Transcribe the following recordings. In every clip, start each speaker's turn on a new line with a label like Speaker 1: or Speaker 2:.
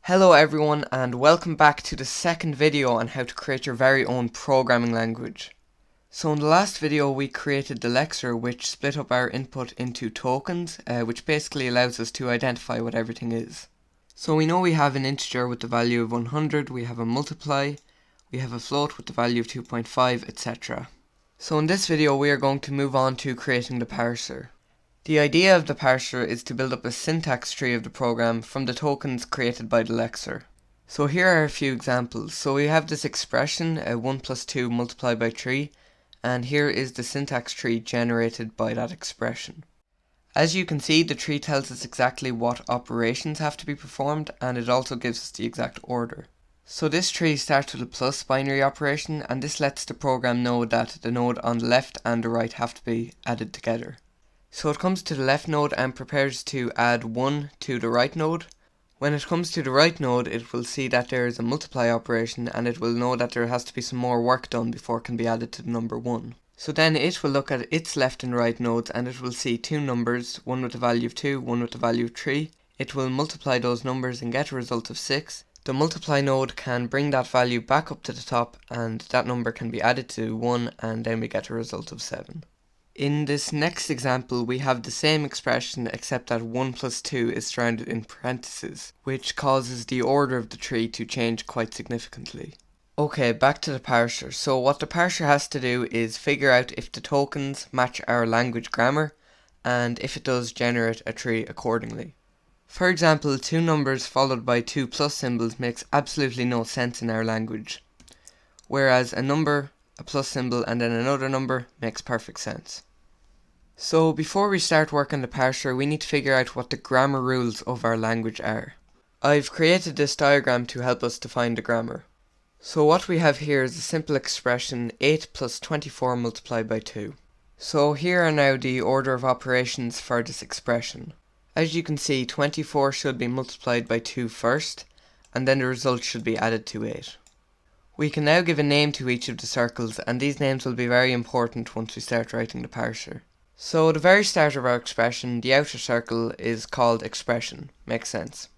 Speaker 1: Hello everyone and welcome back to the second video on how to create your very own programming language. So in the last video we created the lexer, which split up our input into tokens, which basically allows us to identify what everything is. So we know we have an integer with the value of 100, we have a multiply, we have a float with the value of 2.5, etc. So in this video we are going to move on to creating the parser. The idea of the parser is to build up a syntax tree of the program from the tokens created by the lexer. So here are a few examples. So we have this expression, 1 plus 2 multiplied by 3, and here is the syntax tree generated by that expression. As you can see, the tree tells us exactly what operations have to be performed, and it also gives us the exact order. So this tree starts with a plus binary operation, and this lets the program know that the node on the left and the right have to be added together. So it comes to the left node and prepares to add 1 to the right node. When it comes to the right node, it will see that there is a multiply operation, and it will know that there has to be some more work done before it can be added to the number 1. So then it will look at its left and right nodes, and it will see two numbers, one with the value of 2, one with the value of 3. It will multiply those numbers and get a result of 6. The multiply node can bring that value back up to the top, and that number can be added to 1, and then we get a result of 7. In this next example we have the same expression, except that 1 plus 2 is surrounded in parentheses, which causes the order of the tree to change quite significantly. Okay, back to the parser. So what the parser has to do is figure out if the tokens match our language grammar, and if it does, generate a tree accordingly. For example, two numbers followed by two plus symbols makes absolutely no sense in our language, whereas a number, a plus symbol and then another number makes perfect sense. So before we start work on the parser, we need to figure out what the grammar rules of our language are. I've created this diagram to help us define the grammar. So what we have here is a simple expression, 8 plus 24 multiplied by 2. So here are now the order of operations for this expression. As you can see, 24 should be multiplied by 2 first, and then the result should be added to 8. We can now give a name to each of the circles, and these names will be very important once we start writing the parser. So the very start of our expression, the outer circle, is called expression. Makes sense.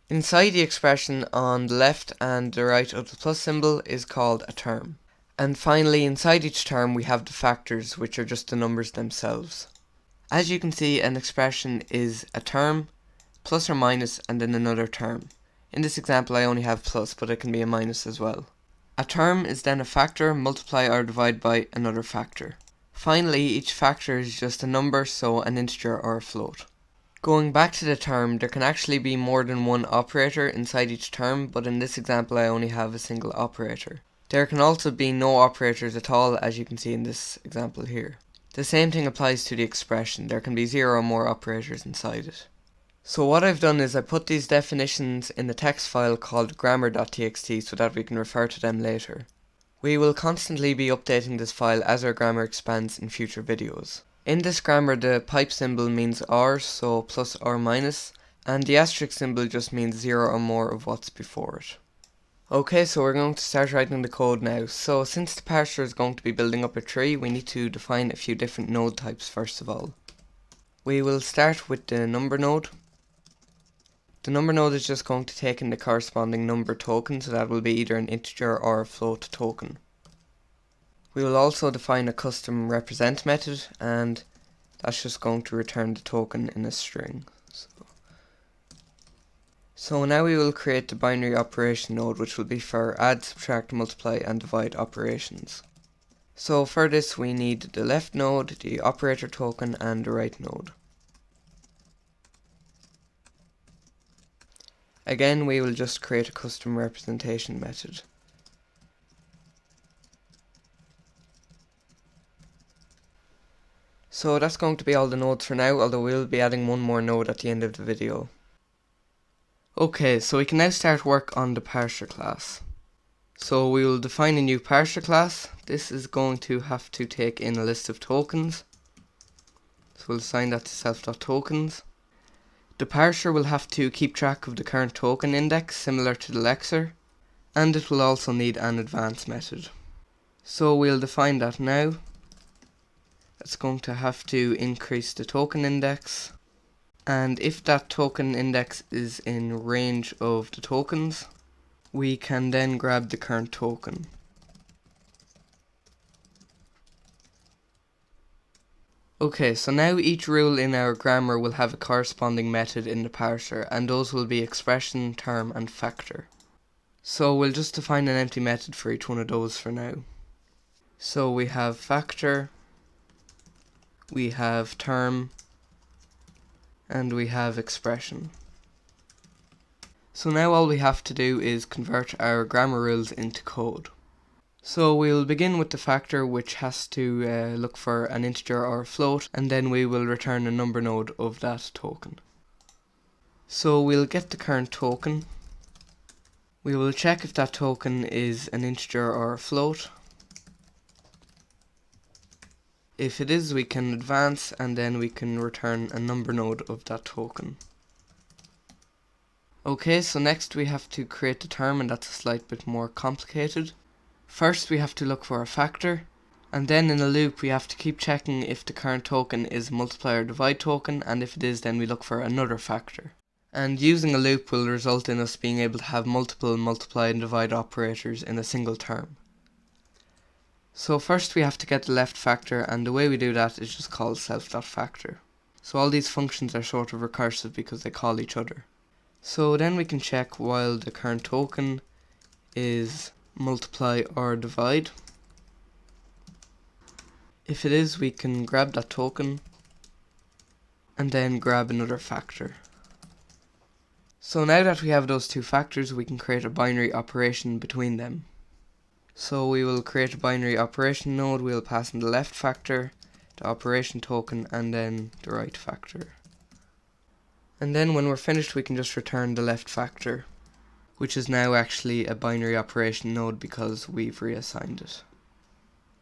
Speaker 1: Inside the expression on the left and the right of the plus symbol is called a term. And finally, inside each term we have the factors, which are just the numbers themselves. As you can see, an expression is a term, plus or minus, and then another term. In this example I only have plus, but it can be a minus as well. A term is then a factor, multiply or divide by another factor. Finally, each factor is just a number, so an integer or a float. Going back to the term, there can actually be more than one operator inside each term, but in this example I only have a single operator. There can also be no operators at all, as you can see in this example here. The same thing applies to the expression. There can be 0 or more operators inside it. So what I've done is I put these definitions in a text file called grammar.txt so that we can refer to them later. We will constantly be updating this file as our grammar expands in future videos. In this grammar, the pipe symbol means or, so plus or minus, and the asterisk symbol just means 0 or more of what's before it. Okay, so we're going to start writing the code now. So since the parser is going to be building up a tree, we need to define a few different node types first of all. We will start with the number node. The number node is just going to take in the corresponding number token, so that will be either an integer or a float token. We will also define a custom represent method, and that's just going to return the token in a string. So now we will create the binary operation node, which will be for add, subtract, multiply and divide operations. So for this we need the left node, the operator token and the right node. Again, we will just create a custom representation method. So that's going to be all the nodes for now, although we'll be adding one more node at the end of the video. Okay, so we can now start work on the parser class. So we will define a new parser class. This is going to have to take in a list of tokens. So we'll assign that to self.tokens. The parser will have to keep track of the current token index, similar to the lexer, and it will also need an advanced method. So we'll define that now. It's going to have to increase the token index, And if that token index is in range of the tokens, we can then grab the current token. Okay, so now each rule in our grammar will have a corresponding method in the parser, and those will be expression, term, and factor. So we'll just define an empty method for each one of those for now. So we have factor, we have term, and we have expression. So now all we have to do is convert our grammar rules into code. So we'll begin with the factor, which has to look for an integer or a float, and then we will return a number node of that token. So we'll get the current token. We will check if that token is an integer or a float. If it is, we can advance, and then we can return a number node of that token. Okay, so next we have to create the term, and that's a slight bit more complicated. First we have to look for a factor, and then in a loop we have to keep checking if the current token is a multiply or divide token, and if it is, then we look for another factor. And using a loop will result in us being able to have multiple multiply and divide operators in a single term. So first we have to get the left factor, and the way we do that is just call self.factor. So all these functions are sort of recursive because they call each other. So then we can check while the current token is multiply or divide. If it is, we can grab that token and then grab another factor. So now that we have those two factors, we can create a binary operation between them. So we will create a binary operation node. We'll pass in the left factor, the operation token, and then the right factor. And then when we're finished, we can just return the left factor, which is now actually a binary operation node because we've reassigned it.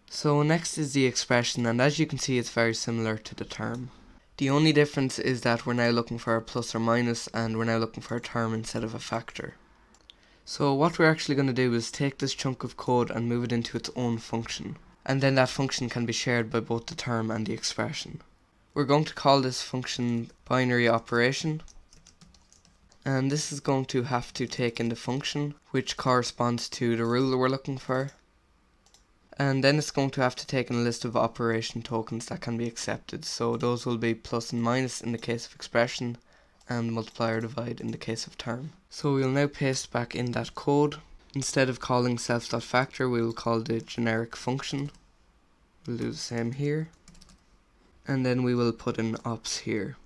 Speaker 1: So next is the expression, and as you can see, it's very similar to the term. The only difference is that we're now looking for a plus or minus, and we're now looking for a term instead of a factor. So what we're actually going to do is take this chunk of code and move it into its own function, and then that function can be shared by both the term and the expression. We're going to call this function binary operation, and this is going to have to take in the function which corresponds to the rule we're looking for, and then it's going to have to take in a list of operation tokens that can be accepted. So those will be plus and minus in the case of expression, and multiply or divide in the case of term. So we'll now paste back in that code. Instead of calling self.factor, we will call the generic function. We'll do the same here, and then we will put in ops here.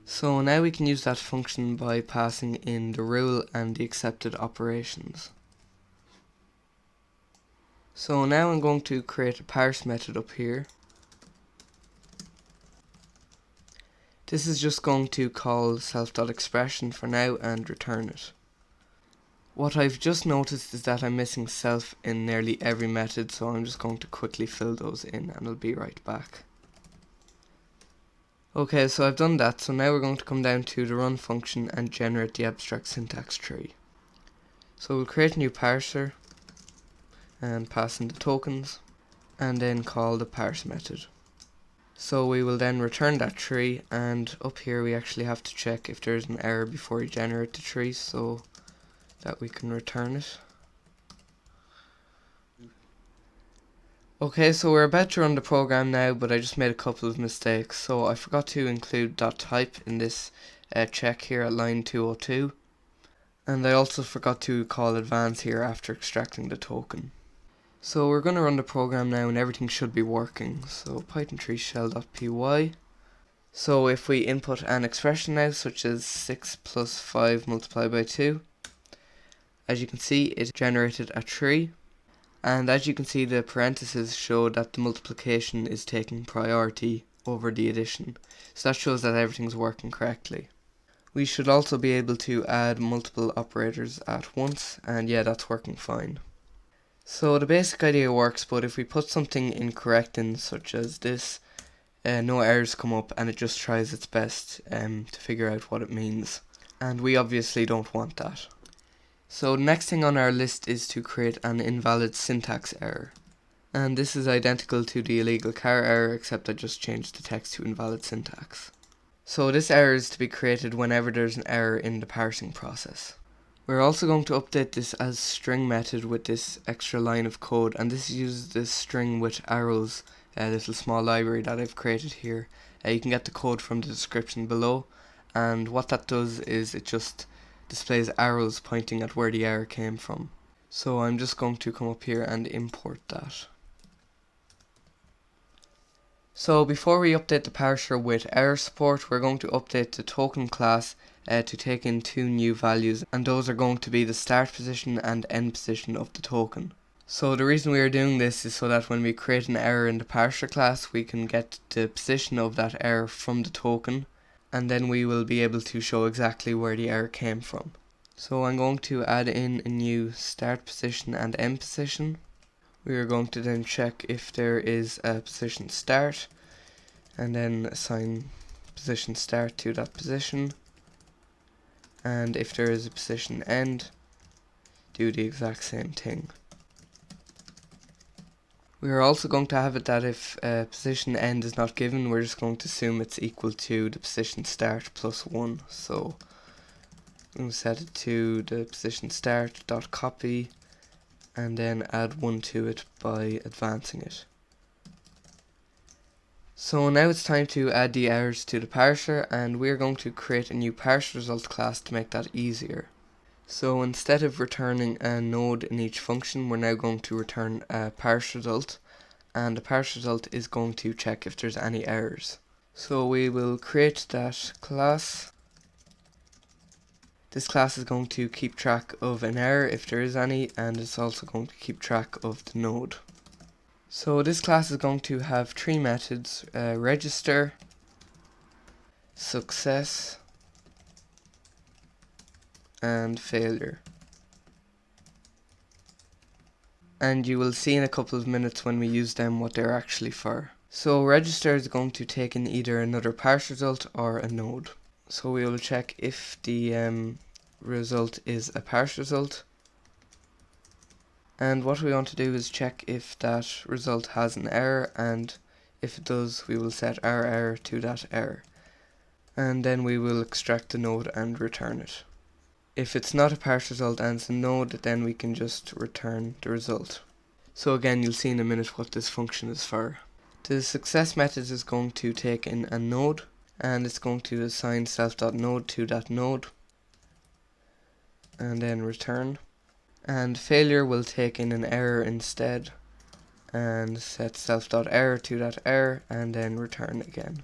Speaker 1: So now we can use that function by passing in the rule and the accepted operations. So now I'm going to create a parse method up here. This is just going to call self.expression for now and return it. What I've just noticed is that I'm missing self in nearly every method, so I'm just going to quickly fill those in and I'll be right back. Okay, so I've done that, so now we're going to come down to the run function and generate the abstract syntax tree. So we'll create a new parser and pass in the tokens, and then call the parse method. So we will then return that tree, and up here we actually have to check if there's an error before we generate the tree so that we can return it. Okay, so we're about to run the program now, but I just made a couple of mistakes. So I forgot to include .type in this check here at line 202, and I also forgot to call advance here after extracting the token. So we're going to run the program now and everything should be working. So python tree shell.py. So if we input an expression now, such as 6 plus 5 multiplied by 2, as you can see it generated a tree, and as you can see the parentheses show that the multiplication is taking priority over the addition. So that shows that everything's working correctly. We should also be able to add multiple operators at once, and yeah, that's working fine. So the basic idea works, but if we put something incorrect in, such as this, no errors come up and it just tries its best to figure out what it means, and we obviously don't want that. So the next thing on our list is to create an invalid syntax error, and this is identical to the illegal char error, except I just changed the text to invalid syntax. So this error is to be created whenever there's an error in the parsing process. We're also going to update this as string method with this extra line of code, and this uses this string with arrows, a little small library that I've created here. You can get the code from the description below, and what that does is it just displays arrows pointing at where the error came from. So I'm just going to come up here and import that. So before we update the parser with error support, we're going to update the token class to take in two new values, and those are going to be the start position and end position of the token. So the reason we are doing this is so that when we create an error in the parser class, we can get the position of that error from the token, and then we will be able to show exactly where the error came from. So I'm going to add in a new start position and end position. We are going to then check if there is a position start, and then assign position start to that position, and if there is a position end, do the exact same thing. We are also going to have it that if position end is not given, we're just going to assume it's equal to the position start plus 1. So I'm going to set it to the position start dot copy, and then add 1 to it by advancing it. So now it's time to add the errors to the parser, and we're going to create a new parse result class to make that easier. So instead of returning a node in each function, we're now going to return a parse result, and the parse result is going to check if there's any errors. So we will create that class. This class is going to keep track of an error if there is any, and it's also going to keep track of the node. So this class is going to have three methods: register, success, and failure. And you will see in a couple of minutes when we use them what they're actually for. So register is going to take in either another parse result or a node. So we will check if the result is a parse result, and what we want to do is check if that result has an error, and if it does, we will set our error to that error, and then we will extract the node and return it. If it's not a parse result and it's a node, then we can just return the result. So again, you'll see in a minute what this function is for. The success method is going to take in a node, and it's going to assign self.node to that node, and then return. And failure will take in an error instead, and set self.error to that error, and then return again.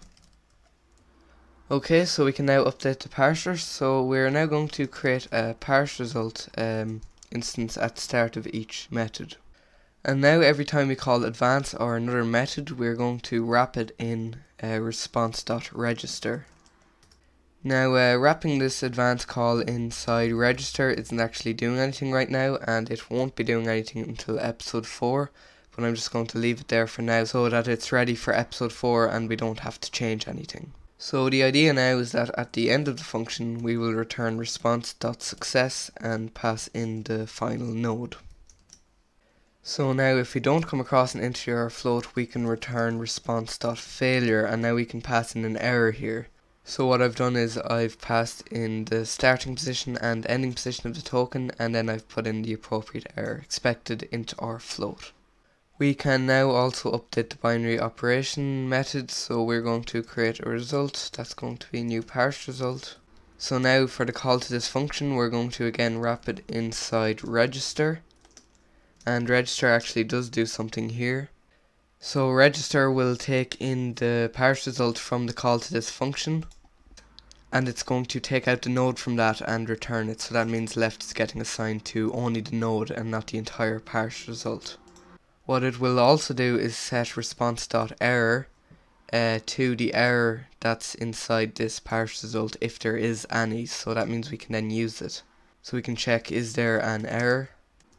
Speaker 1: Okay, so we can now update the parser. So we're now going to create a parse result instance at the start of each method. And now every time we call advance or another method, we're going to wrap it in response.register. Now wrapping this advance call inside register isn't actually doing anything right now, and it won't be doing anything until episode 4, but I'm just going to leave it there for now so that it's ready for episode 4 and we don't have to change anything. So the idea now is that at the end of the function we will return response.success and pass in the final node. So now if we don't come across an integer or float, we can return response.failure, and now we can pass in an error here. So what I've done is I've passed in the starting position and ending position of the token, and then I've put in the appropriate error expected int or float. We can now also update the binary operation method, so we're going to create a result. That's going to be a new parse result. So now for the call to this function, we're going to again wrap it inside register, and register actually does do something here. So register will take in the parse result from the call to this function, and it's going to take out the node from that and return it. So that means left is getting assigned to only the node and not the entire parse result. What it will also do is set response.error to the error that's inside this parse result if there is any. So that means we can then use it. So we can check, is there an error,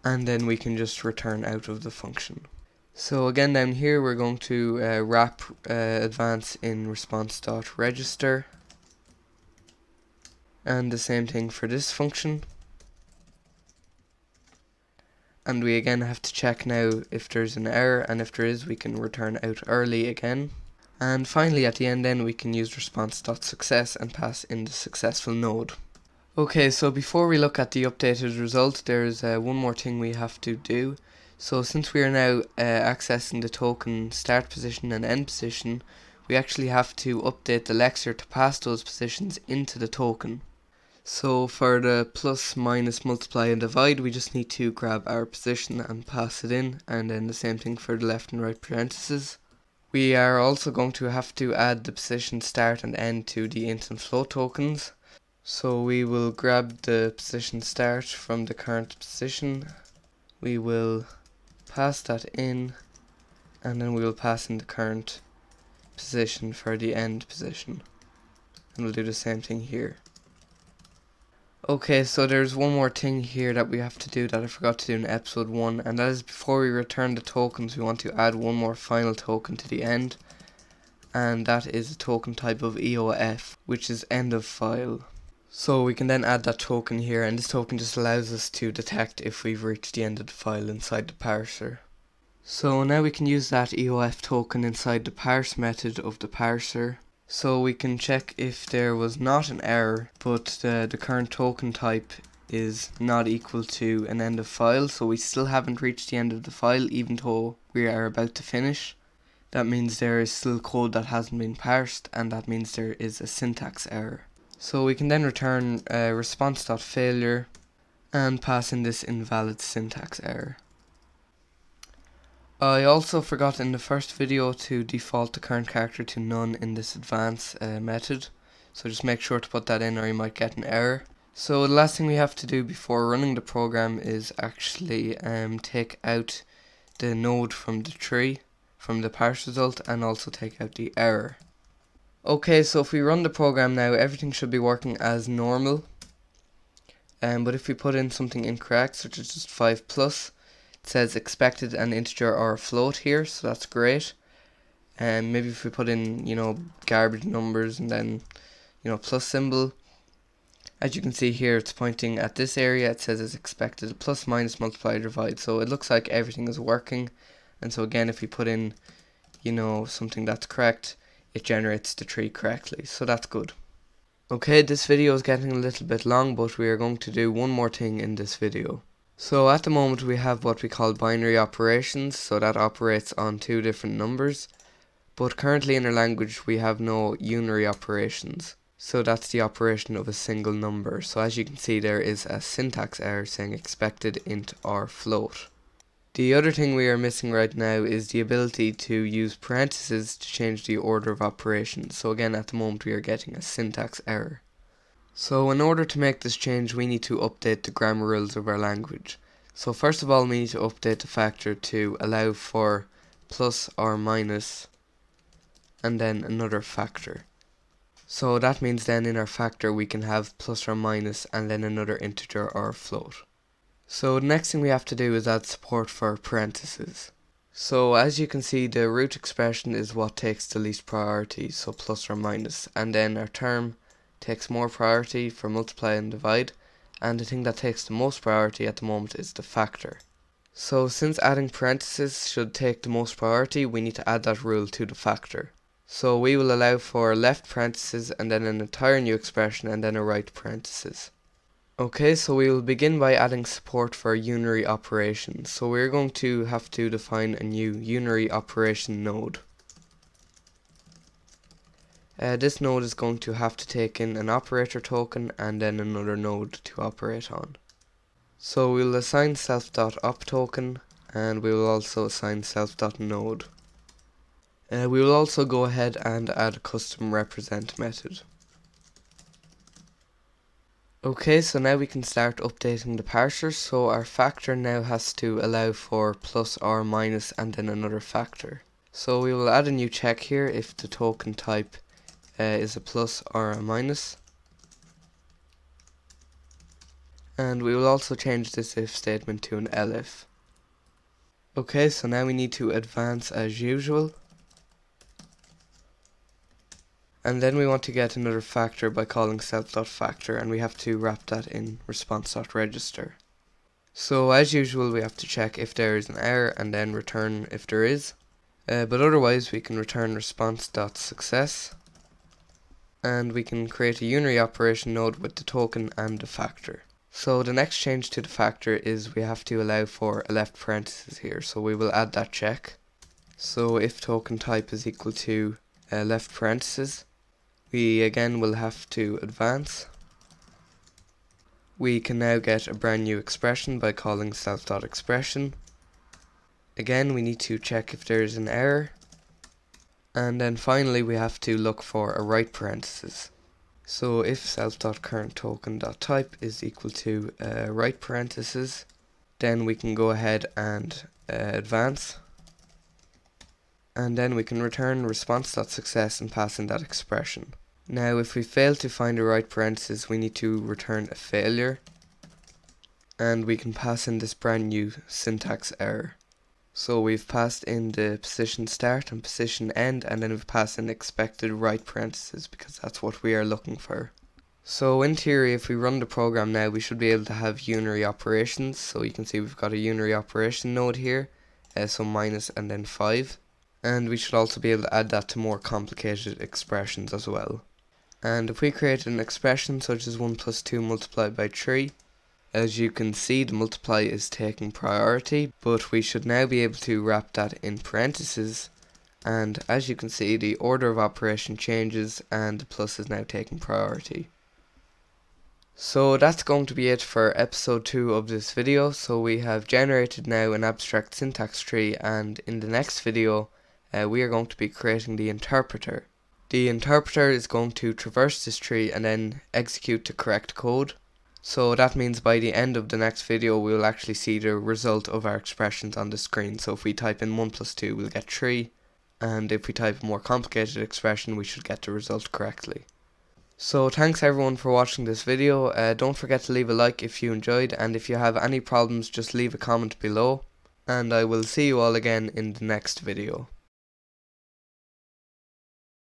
Speaker 1: and then we can just return out of the function. So again down here we're going to wrap advance in response.register, and the same thing for this function. And we again have to check now if there's an error, and if there is we can return out early again. And finally at the end then we can use response.success and pass in the successful node. Okay, so before we look at the updated result, there's one more thing we have to do. So since we are now accessing the token start position and end position, we actually have to update the lexer to pass those positions into the token. So for the plus, minus, multiply and divide, we just need to grab our position and pass it in, and then the same thing for the left and right parentheses. We are also going to have to add the position start and end to the int and float tokens. So we will grab the position start from the current position, we will pass that in, and then we will pass in the current position for the end position. And we'll do the same thing here. Okay, so there's one more thing here that we have to do that I forgot to do in episode 1, and that is before we return the tokens we want to add one more final token to the end, and that is a token type of EOF, which is end of file. So we can then add that token here, and this token just allows us to detect if we've reached the end of the file inside the parser. So now we can use that EOF token inside the parse method of the parser. So we can check if there was not an error, but the current token type is not equal to an end of file, so we still haven't reached the end of the file even though we are about to finish. That means there is still code that hasn't been parsed, and that means there is a syntax error. So we can then return response.failure and pass in this invalid syntax error. I also forgot in the first video to default the current character to none in this advance method, so just make sure to put that in or you might get an error. So the last thing we have to do before running the program is actually take out the node from the tree, from the parse result, and also take out the error. Okay, so if we run the program now, everything should be working as normal. But if we put in something incorrect, such as just 5 plus, it says expected an integer or a float here, so that's great. And maybe if we put in, garbage numbers and then, plus symbol. As you can see here, it's pointing at this area. It says it's expected a plus, minus, multiply, divide. So it looks like everything is working. And so again, if we put in, something that's correct, it generates the tree correctly, so that's good. Okay, this video is getting a little bit long, but we are going to do one more thing in this video. So at the moment we have what we call binary operations, so that operates on two different numbers, but currently in our language we have no unary operations, so that's the operation of a single number. So as you can see, there is a syntax error saying expected int or float. The other thing we are missing right now is the ability to use parentheses to change the order of operations. So again, at the moment we are getting a syntax error. So in order to make this change, we need to update the grammar rules of our language. So first of all, we need to update the factor to allow for plus or minus and then another factor. So that means then in our factor we can have plus or minus and then another integer or float. So the next thing we have to do is add support for parentheses. So as you can see, the root expression is what takes the least priority, so plus or minus, and then our term takes more priority for multiply and divide, and the thing that takes the most priority at the moment is the factor. So since adding parentheses should take the most priority, we need to add that rule to the factor. So we will allow for left parentheses and then an entire new expression and then a right parentheses. Okay, so we will begin by adding support for unary operations. So we're going to have to define a new unary operation node. This node is going to have to take in an operator token and then another node to operate on. So we'll assign self.op token and we will also assign self.node. We will also go ahead and add a custom represent method. Okay, so now we can start updating the parser. So our factor now has to allow for plus or minus and then another factor. So we will add a new check here if the token type is a plus or a minus. And we will also change this if statement to an elif. Okay, so now we need to advance as usual. And then we want to get another factor by calling self.factor, and we have to wrap that in response.register. So as usual we have to check if there is an error and then return if there is. but otherwise we can return response.success, and we can create a unary operation node with the token and the factor. So the next change to the factor is we have to allow for a left parenthesis here, so we will add that check. So if token type is equal to left parenthesis, we again will have to advance. We can now get a brand new expression by calling self.expression. Again, we need to check if there is an error, and then finally we have to look for a right parenthesis. So if self.currentToken.type is equal to right parenthesis, then we can go ahead and advance, and then we can return response.success and pass in that expression. Now if we fail to find a right parenthesis, we need to return a failure, and we can pass in this brand new syntax error. So we've passed in the position start and position end, and then we've passed in expected right parentheses because that's what we are looking for. So in theory, if we run the program now, we should be able to have unary operations. So you can see we've got a unary operation node here, so minus and then 5. And we should also be able to add that to more complicated expressions as well. And if we create an expression such as 1 plus 2 multiplied by 3, as you can see, the multiply is taking priority, but we should now be able to wrap that in parentheses, and as you can see, the order of operation changes and the plus is now taking priority. So that's going to be it for episode 2 of this video. So we have generated now an abstract syntax tree, and in the next video we are going to be creating the interpreter. The interpreter is going to traverse this tree and then execute the correct code. So that means by the end of the next video we will actually see the result of our expressions on the screen. So if we type in 1 plus 2 we'll get 3, and if we type a more complicated expression we should get the result correctly. So thanks everyone for watching this video. Don't forget to leave a like if you enjoyed, and if you have any problems just leave a comment below, and I will see you all again in the next video.